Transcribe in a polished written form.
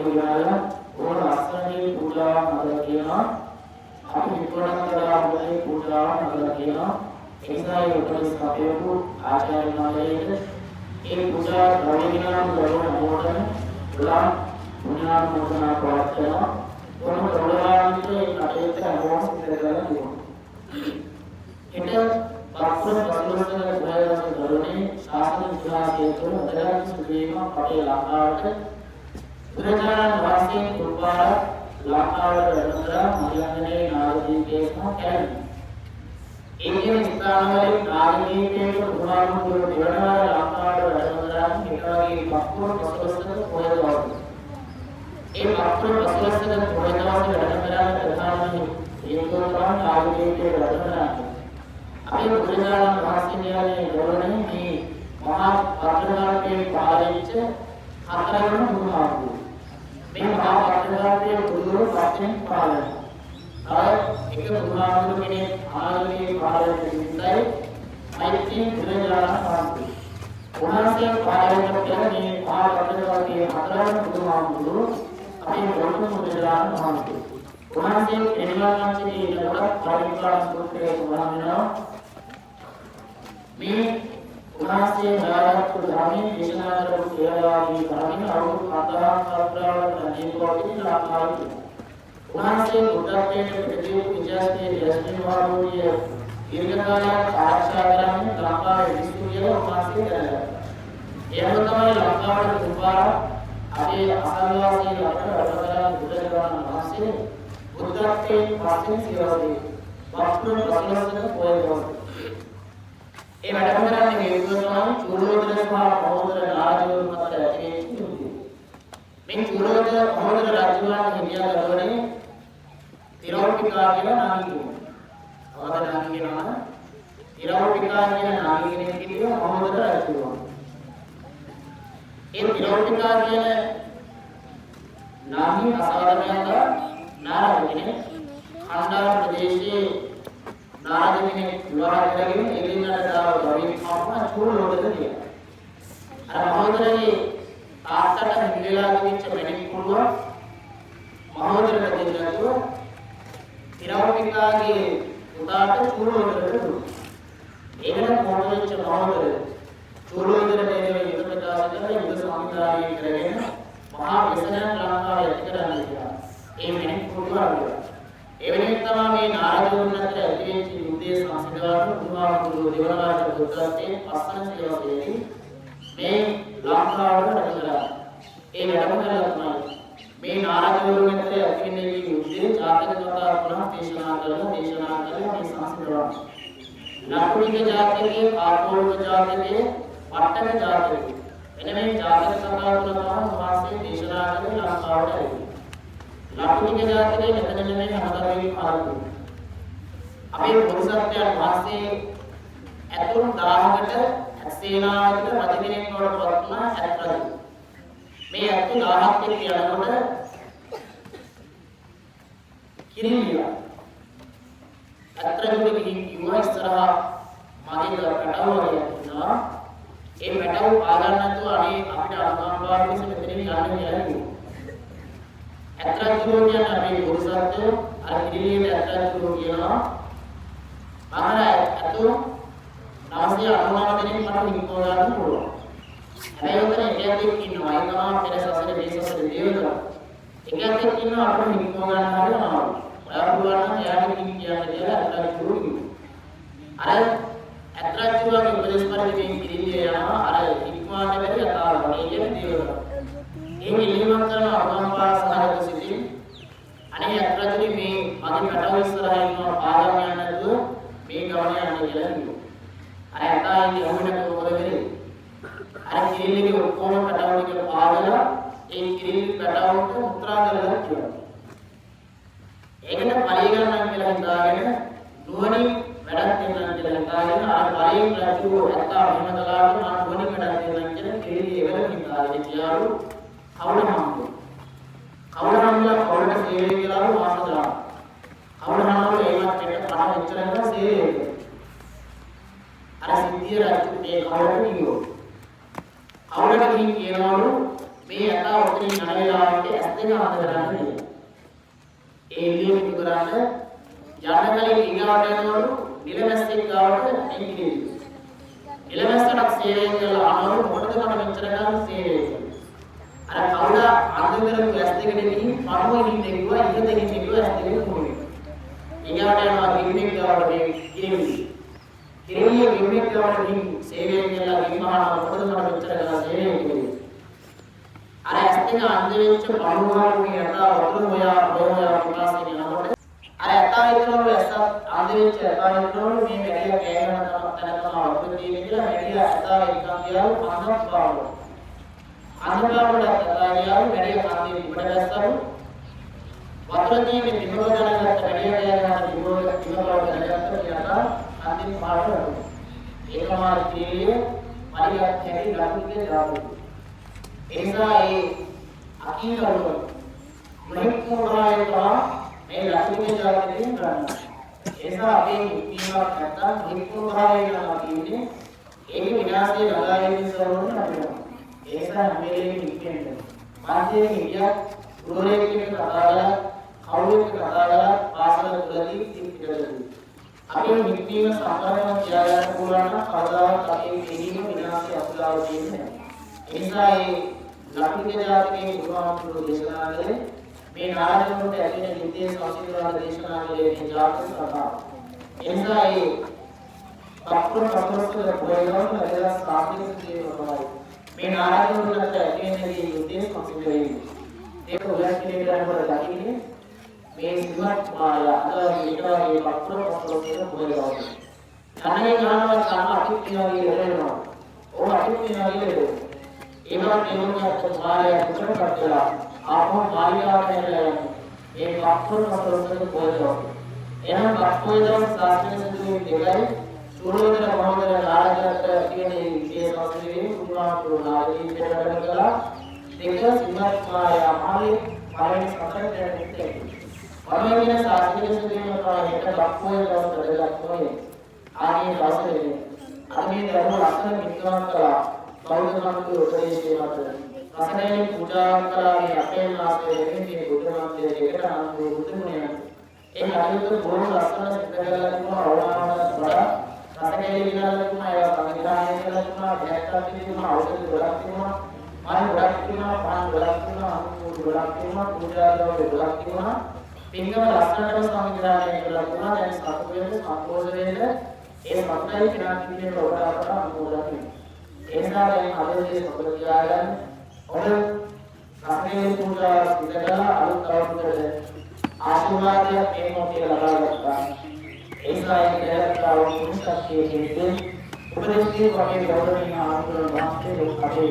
විනාලා ඕන ලස්සනදී පූජාවක් හදලා කියනවා. අපි විපරණ කරලා මොලේ පූජාවක් හදලා කියනවා. ඒ නිසා ඒ උපදෙස් කටයුතු ආචාර්යවරුන්ට ඒ පූජා ප්‍රවේගිනාම දරුවන මොඩන උලා පුණ්‍යාන මොදනා ප්‍රාර්ථනා කොහොම දරුවාන්ගේ කටයුතු අනුව සිදු කරලා තියෙනවා. ඊට පස්සේ පසුබිම ප්‍රයෝජන දරුවනේ ශාසන ඉතිහාසයේ තුල උදාහරණ සුදීම අපේ ලංකාවට බුදුරජාණන් වහන්සේ කුල්පාර ලංකාවට වැඩමලා මහියංගනේ නාගදීපයේ සහ කැලණි. ඒකේ ස්ථානවලින් නාගදීපයේ පුරාණුතුරු දෙවනවර ලංකාවට වැඩමලා හිටවගේ පස්පුර පසලස්සක පොයදවස. ඒ පස්පුර පසලස්සක පොයදවස වැඩමලා ප්‍රධානම හේතුව තමයි නාගදීපයේ වැඩමලා. අපි බුදුරජාණන් වහන්සේගේ ගෞරවණීය මේ මහා පත්‍රාර්ථයේ පාරිච්ච හතරවන බුදුහාමුදුරුවෝ. මේ මහා පත්‍රාර්ථයේ බුදුරෝ පස්යෙන් පාලනය. එක බුදුහාමුදුරුවෝ කෙනෙක් ආගමේ පාලනය දෙන්නයි මෛත්‍රී බුදුරජාණන් වහන්සේ. උන්වහන්සේ පාලනය කරන මේ මහා පත්‍රාර්ථයේ හතරවන බුදුහාමුදුරුවෝ අපේ ගෞතම බුදුරජාණන් වහන්සේ. උන්වහන්සේ එනිවාර්යයෙන්ම ඊළඟට පරිපාලන සූත්‍රයේ උදාහරණයක් මේ උන්වහන්සේ නාරායන ධර්මයේ දේශනා කරපු සේවාවී ධර්මයේ අවුරුදු 4000ක් ජීවිතවලින් ලංකාවේ උන්වහන්සේ බුද්ධත්වයට ප්‍රතිවිරුද්ධ විජාස්තේ දේශනාවලිය දීර්ඝකාලයක් ආරක්ෂා කරන්නේ ලංකාවේ විශ්වවිද්‍යාල උන්වහන්සේ කරලා. එහෙම තමයි ලංකාවට තුපාර අපේ අසල්වාසී රටට වැඩකරන බුදුරජාණන් වහන්සේ බුද්ධත්වයෙන් පස්සේ සියවසේ වස්තුන් පසලස්සන පොයදවස. ඒ වැඩ කරන්නේ හේතුව තමයි චූලෝදර සහ මහෝදර රාජවරු මත ඇති යුද්ධය. මේ චූලෝදර මහෝදර රාජවරුන් හිමියා ගලවන්නේ තිරෝපිකා කියන නාගිකෝ. අවද නාගිකේනවා තිරෝපිකා කියන නාගිකෙනෙක් හිටියා මහෝදර රාජවරු. ඒ තිරෝපිකා කියන නාගි අසාධනයක නාරද කෙනෙක් කණ්ඩායම් ප්‍රදේශයේ නාරද කෙනෙක් විවාහ කරගෙන එදිනට දාව ගවින් අපම චූලෝදර කියලා. අර මහෝදරගේ තාත්තට හිමිලා තිබිච්ච මැණික් කුළුව මහෝදරට දෙන්නතුව තිරෝපිකාගේ පුතාට චූලෝදරට දුන්නා. ඒකට මොහොතෙච්ච මහෝදර චූලෝදර දෙවියන් යුද ප්‍රකාශකව යුද සම්ප්‍රදාය කරගෙන මහා විසනයන් ලංකාවේ ඇති කරන්න කියලා. ඒ මැණික් කුළුව අරගෙන ඒ වෙනින් තමයි මේ නාරදවරුන් අතර ඇතිවෙච්ච යුද්ධයේ සංසිඳවන්න බුදුහාමුදුරුවෝ දෙවනාට බුද්ධත්වයේ පස්සන සේවකයේදී මේ ලංකාවට වැඩමලා. ඒ වැඩමලා තමයි මේ නාරදවරුන් අතර ඇතිවෙන යුද්ධයේ ජාතක කතා පුරා දේශනා කරලා මේ සංසිඳවන්න. ලක්ෂණික ජාතකයේ ආපෝල්ක ජාතකයේ පට්ටක ජාතකයේ එන මේ ජාතක කතා පුරා වාසයේ දේශනා කරලා ලංකාවට ඇවිල්ලා. ලක්ෂණික ජාතකයේ මෙතන නෙමෙයි හතරවෙනි පාරේ. අපේ පුරුෂත්වයන් වාසයේ ඇතුන් 1000කට සේනාවකට රජ කෙනෙක් වඩ පත්නා ඇත්රජු. මේ ඇතු 1000ක් එක්ක යනකොට කිරිලියා ඇත්රජුගේ ගිහින් කිව්වා ඉස්සරහා මගේ පැටවුව යනවා. ඒ පැටවුව පාගන්න නැතුව අනේ අපිට අනුකම්පාවක් නිසා මෙතනින් යන්න කියලා කිව්වා. ඇත්රජුෝ කියන අපේ පුරුෂත්වය අර කිරිලියට ඇත්රජුෝ කියනවා මම ඇතු 999 දෙනෙක් මට හිතෝ ගන්න පුළුවන්. හැබැයි උතන එකෙක් ඉන්නවා ඒ තමයි පෙර සසරේ මේ සසරේ දේවදා. එකෙක් ඉන්නවා අපිට හිතෝ ගන්න හරියනවා. ඔයා පුළුවන් නම් එයාට කිවි කියන්නේ කියලා ඇත්රජුෝ කිව්වා. අර ඇත්රජුෝගේ උපදේශ පරිදි මේ කිරිලිය යනවා අර ඉක්මවාට බැරි අතාව මේ කියන්නේ දේවදා. ඒ නිලිමත් කරන අනුකම්පාසහගත සිටින් අනේ ඇත්රජුනි මේ මගේ පැටව ඉස්සරහා ඉන්නවා පාදම් යන්න නැතුව මේ ගමන යන්න කියලා කිව්වා. අර ඇතාගේ අහුවෙන මොකද වෙන්නේ? අර කිරිල්ලගේ ඔක්කොම පැටව ටික පාදලා ඒ කිරිල්ල පැටවුන්ට මුත්‍රා කරලා කියනවා. ඒකට පරිය ගන්න කියලා හිතාගෙන නුවණින් වැඩක් දෙන්න කියලා හිතාගෙන අර පරියෙන් රජුව ඇතා මෙහෙම කළාට මම නුවණින් වැඩක් දෙන්න කියලා කිරිල්ල එවල හිතාගෙන කියාලු කවුරුහම්බු. කවුරුහම්බුලා කවුරුට සේවය කියලාලු වාසදා. කවුරුහම්බුලා ඒවත් එක පහ විතර කරලා සේවය අර සිද්ධිය රජු මේ කවුරුට කිව්වෝ. කවුරුට කියනවලු මේ යථා උත්තරී යන වෙලාවට ඇස් දෙක අඳ කරන්නේ. ඒ එළිය පිටු කරන්න යන්න කලින් ඊගාවට යනවලු නිලමැස්සෙක් ගාවට එන්නේ. නිලමැස්සට සේවය කරලා අනවලු මොකටද මම මෙච්චර ගන්න සේවය කරන්නේ. අර කවුද අඳ කරපු ඇස් දෙකට ගිහින් පණුවෙන් ඉන්නේ කිව්වා ඉහතකින් කිව්වා ඇස් දෙකේ මොනේ. ඊගාවට යනවා ගිම්මෙක් ගාවට මේ කිරිමි. කිරිමිය ගිම්මෙක් ගාවට ගිහින් සේවය කරලා ගිම්මහා මොකටද මම මෙච්චර ගන්න සේවය කරන්නේ. අර ඇස් දෙක අඳ වෙච්ච පණුවාගේ යනවා වතුර හොයා පුරාසෙ යනකොට අර ඇතා හිතනවලු ඇස් අඳ වෙච්ච ඇතා හිතනවලු මේ වැඩිය කෑගෙන තැනක තමයි වතුර තියෙන්නේ කියලා වැඩිය ඇතා එකක් ගියාලු අඳක් බාවලු. අඳුරාවට ඇතා ගියාලු වැඩිය කන්දේ ඉබට දැස්සලු වතුර තියෙන්නේ විනෝද දැනගත්ත වැඩිය කෑගෙන විනෝද දැනගත්ත කියලා අන්තිම පාඩම වුණා. ඒකමාර කීයේ මරියක් හැටි ලකුණේ දාපු. එනිසා ඒ අකීකරුව මහිත්මුරායතා මේ ලක්ෂ්මී ජාතකයෙන් ගන්නවා. එනිසා අපේ මුක්තියක් නැත්තම් මහිත්මුරාය කියලා කියන්නේ ඒක විනාශය ලබාගෙන ඉස්සරහට අපිට. ඒසා හැමෙලේම ඉක්කෙන්නේ. මාධ්‍යයෙන් ඉතියක් ගුරුවරයෙක් කෙනෙක් කතා කරලා කවුරුත් කතා කරලා පාසල තුලදී ඉතිරිදෙන්නේ. අපේ මුක්තිය සම්පූර්ණව තියාගන්න පුළුවන් නම් කවදාවත් අපේ දෙහිම විනාශය අසුලාව දෙන්නේ නැහැ. එනිසා ඒ ලක්ෂ්මී ජාතකයේ බුදුහාමුදුරුවෝ දේශනා කළේ මේ නාරදමුන්ට ඇතිවෙන යුද්ධයේ සංසිඳන දේශනා කළේ මේ ජාතක කතාව. එනිසා ඒ අප්‍රම පතරස්තර ප්‍රයෝගන ලැබලා ස්ථාපිත කියනවා. මේ නාරදමුන්ට ඇතිවෙන යුද්ධයේ සංසිඳන ඒක උදාහරණයක් ගන්නකොට දකින්නේ මේ සිවත් මායා අද ඊටවගේ අප්‍රම පතරස්තර ප්‍රයෝගන. අනේ ගානවා සම අතිත්‍යය ඉරෙනවා. ඕක අතිත්‍යය ඉරෙනවා. ඒවා කියනකොට මායාව පුතට කටලා ආපහු මායාවට එනවා. ඒ වක්කුල් මතොස්සක පොයනවා. එහෙනම් වක්කුල්දම සාස්ත්‍රීය සිදුවීම් දෙකයි සූර්යෝදය මහෝදය නාරදයට කියන විශේෂ වස්තුවේ උදාහරණ නාරදී පිටකට කළා. දෙක සිමත් මායා මාගේ පරණ සතරට දෙන්නේ. පරමයෙන් සාස්ත්‍රීය සිදුවීම් වලට වක්කුල්දම ප්‍රදලක්මයි. ආදී දවසේ අනේ දරුවෝ ලක්ෂණ විද්‍යාවන් කළා. බෞද්ධ සමාජයේ උපදේශය මත රසණයෙන් පූජා කරන්නේ අපේ නාමයේ දෙන්නේ බුද්ධ නාමයේ දෙකට අනුව බුදුමුණිය. ඒ හරියට බොහෝ ලස්සන සිද්ධ කරලා තිබුණා අවවාදවල වඩා රසණයේ විනාල තිබුණා ඒවා සංවිධානය කරලා තිබුණා දැක්කත් තිබුණා අවුරුදු ගොඩක් තිබුණා මාන ගොඩක් තිබුණා පාන් ගොඩක් තිබුණා අනුකූල ගොඩක් තිබුණා පූජාදවල ගොඩක් තිබුණා පින්කම ලස්සනටම සංවිධානය කරලා තිබුණා දැන් සතු වෙන සම්පෝෂ වෙන ඒ මතයි කෙනා කිවිලට ඔබට අපට අනුමෝදන් වෙනවා. එනිසා දැන් අදදී සම්බන්ධ තියාගන්න ඔබ අපේ පූජා පිටකලා අලුත් අවුරුද්දට ආශිර්වාදයක් මේ මොහොතේ ලබා ගන්නවා. එනිසා ඒ දෙයක්තාව පුරුෂත්වයේ හේතුවෙන් උපදේශී වගේ ගෞරවණීය ආන්දෝලන වාස්තේ අපේ